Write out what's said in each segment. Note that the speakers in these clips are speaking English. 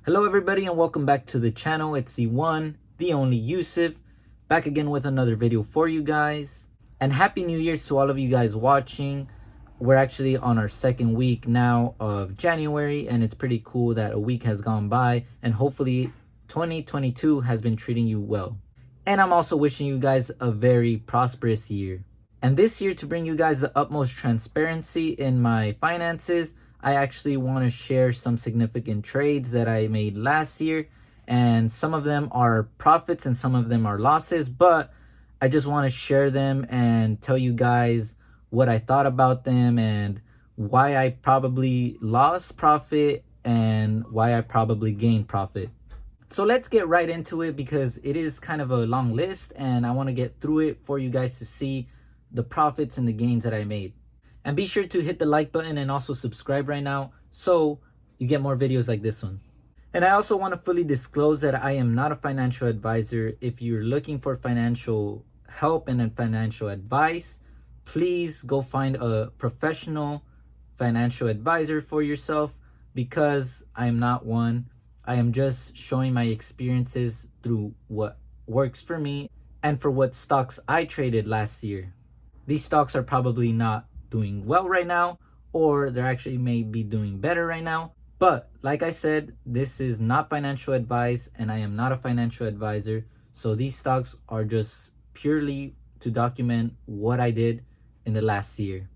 Hello everybody and welcome back to the channel. It's the one, the only Yusuf, back again with another video for you guys. And Happy New Year's to all of you guys watching. We're actually on our second week now of January, and it's pretty cool that a week has gone by and hopefully 2022 has been treating you well. And I'm also wishing you guys a very prosperous year. And this year, to bring you guys the utmost transparency in my finances, I actually want to share some significant trades that I made last year. And some of them are profits and some of them are losses. But I just want to share them and tell you guys what I thought about them and why I probably lost profit and why I probably gained profit. So let's get right into it because it is kind of a long list and I want to get through it for you guys to see the profits and the gains that I made. And be sure to hit the like button and also subscribe right now so you get more videos like this one. And I also want to fully disclose that I am not a financial advisor. If you're looking for financial help and financial advice, please go find a professional financial advisor for yourself because I am not one. I am just showing my experiences through what works for me and for what stocks I traded last year. These stocks are probably not doing well right now, or they're actually may be doing better right now. But like I said, this is not financial advice and I am not a financial advisor. So these stocks are just purely to document what I did in the last year.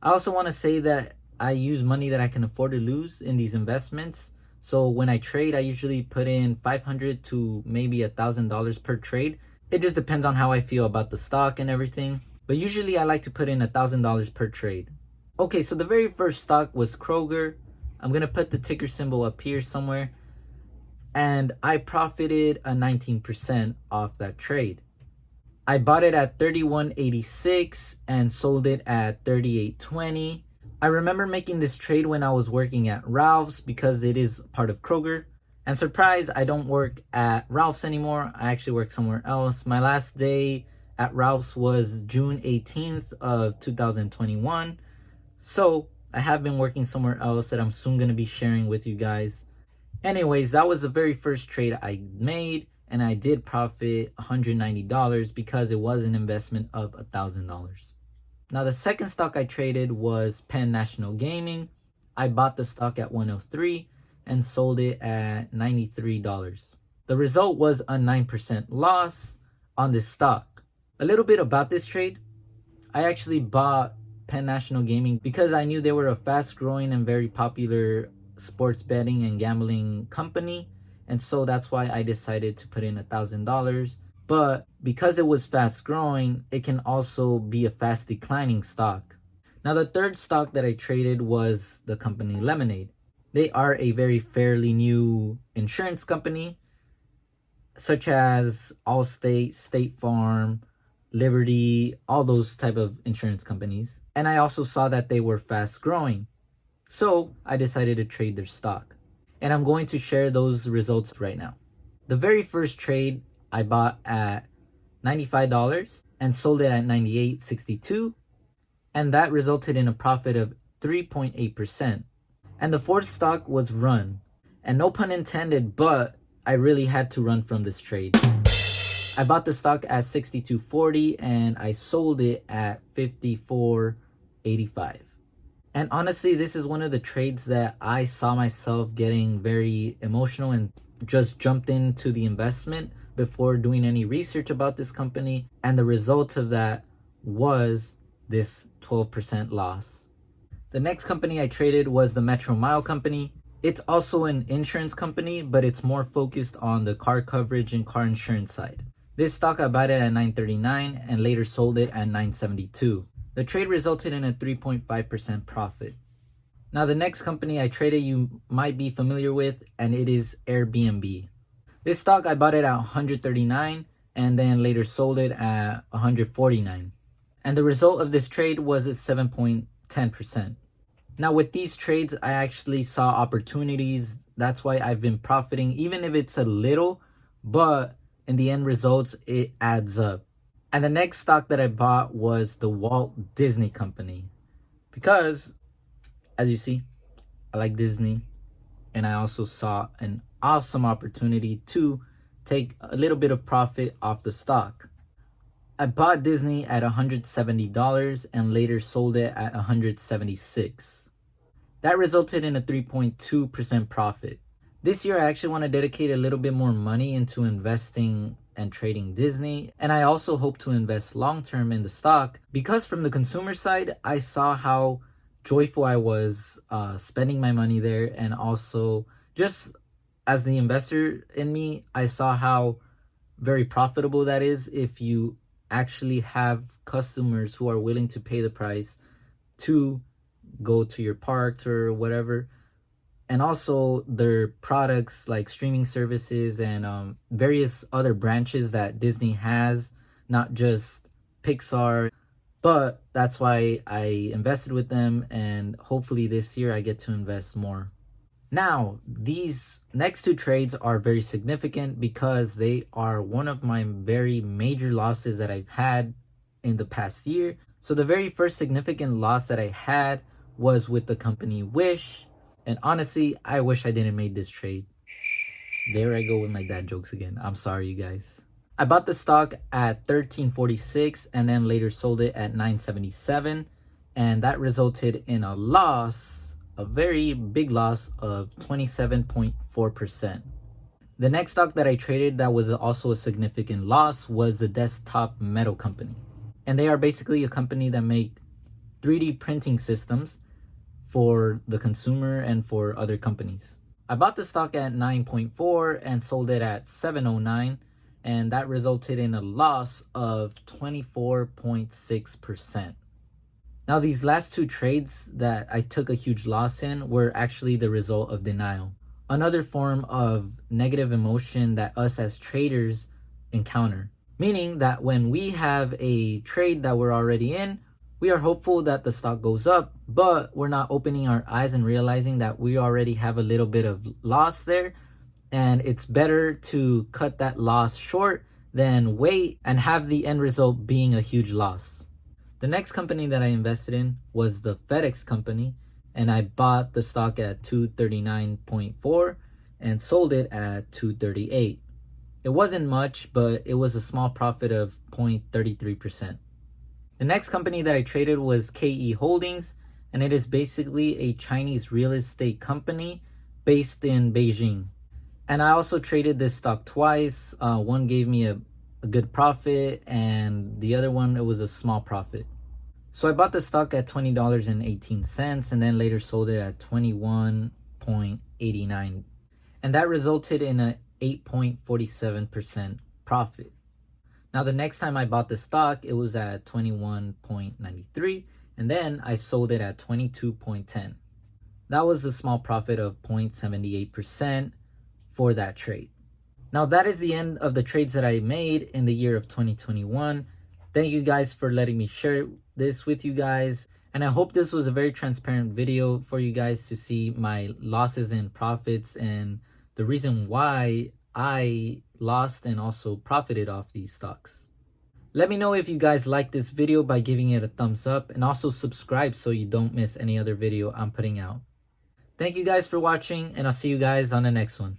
I also want to say that I use money that I can afford to lose in these investments. So when I trade, I usually put in $500 to maybe $1,000 per trade. It just depends on how I feel about the stock and everything. But usually I like to put in $1,000 per trade. Okay, so the very first stock was Kroger. I'm going to put the ticker symbol up here somewhere. And I profited a 19% off that trade. I bought it at $31.86 and sold it at $38.20. I remember making this trade when I was working at Ralph's because it is part of Kroger. And surprise, I don't work at Ralph's anymore. I actually work somewhere else. My last day at Ralph's was June 18th of 2021. So I have been working somewhere else that I'm soon going to be sharing with you guys. Anyways, that was the very first trade I made. And I did profit $190 because it was an investment of $1,000. Now, the second stock I traded was Penn National Gaming. I bought the stock at 103 and sold it at $93. The result was a 9% loss on this stock. A little bit about this trade. I actually bought Penn National Gaming because I knew they were a fast-growing and very popular sports betting and gambling company. And so that's why I decided to put in $1,000. But because it was fast growing, it can also be a fast declining stock. Now, the third stock that I traded was the company Lemonade. They are a very fairly new insurance company, such as Allstate, State Farm, Liberty, all those type of insurance companies. And I also saw that they were fast growing. So I decided to trade their stock. And I'm going to share those results right now. The very first trade I bought at $95 and sold it at $98.62. And that resulted in a profit of 3.8%. And the fourth stock was Run. And no pun intended, but I really had to run from this trade. I bought the stock at $62.40 and I sold it at $54.85. And honestly, this is one of the trades that I saw myself getting very emotional and just jumped into the investment before doing any research about this company. And the result of that was this 12% loss. The next company I traded was the Metro Mile Company. It's also an insurance company, but it's more focused on the car coverage and car insurance side. This stock I bought it at $9.39 and later sold it at $9.72. The trade resulted in a 3.5% profit. Now, the next company I traded you might be familiar with, and it is Airbnb. This stock I bought it at $139 and then later sold it at $149. And the result of this trade was a 7.10%. Now, with these trades, I actually saw opportunities. That's why I've been profiting, even if it's a little, but in the end results, it adds up. And the next stock that I bought was the Walt Disney Company. Because, as you see, I like Disney. and I also saw an awesome opportunity to take a little bit of profit off the stock. I bought Disney at $170 and later sold it at $176. That resulted in a 3.2% profit. This year, I actually want to dedicate a little bit more money into investing and trading Disney. And I also hope to invest long-term in the stock because from the consumer side, I saw how joyful I was spending my money there. And also just as the investor in me, I saw how very profitable that is if you actually have customers who are willing to pay the price to go to your parks or whatever. And also their products like streaming services and various other branches that Disney has, not just Pixar. But that's why I invested with them, and hopefully this year I get to invest more. Now, these next two trades are very significant because they are one of my very major losses that I've had in the past year. So the very first significant loss that I had was with the company Wish. And honestly, I wish I didn't make this trade. There I go with my dad jokes again. I'm sorry, you guys. I bought the stock at $13.46 and then later sold it at $9.77. And that resulted in a loss, a very big loss of 27.4%. The next stock that I traded that was also a significant loss was the Desktop Metal Company. And they are basically a company that make 3D printing systems for the consumer and for other companies. I bought the stock at 9.4 and sold it at 7.09, and that resulted in a loss of 24.6%. Now, these last two trades that I took a huge loss in were actually the result of denial, another form of negative emotion that us as traders encounter. Meaning that when we have a trade that we're already in, we are hopeful that the stock goes up, but we're not opening our eyes and realizing that we already have a little bit of loss there. And it's better to cut that loss short than wait and have the end result being a huge loss. The next company that I invested in was the FedEx company, and I bought the stock at $239.4 and sold it at $238. It wasn't much, but it was a small profit of 0.33%. The next company that I traded was KE Holdings, and it is basically a Chinese real estate company based in Beijing. And I also traded this stock twice. One gave me a good profit, and the other one, it was a small profit. So I bought the stock at $20.18 and then later sold it at $21.89. And that resulted in an 8.47% profit. Now, the next time I bought the stock, it was at 21.93, and then I sold it at 22.10. That was a small profit of 0.78% for that trade. Now, that is the end of the trades that I made in the year of 2021. Thank you guys for letting me share this with you guys. And I hope this was a very transparent video for you guys to see my losses and profits and the reason why I lost and also profited off these stocks. Let me know if you guys like this video by giving it a thumbs up, and also subscribe so you don't miss any other video I'm putting out. Thank you guys for watching, and I'll see you guys on the next one.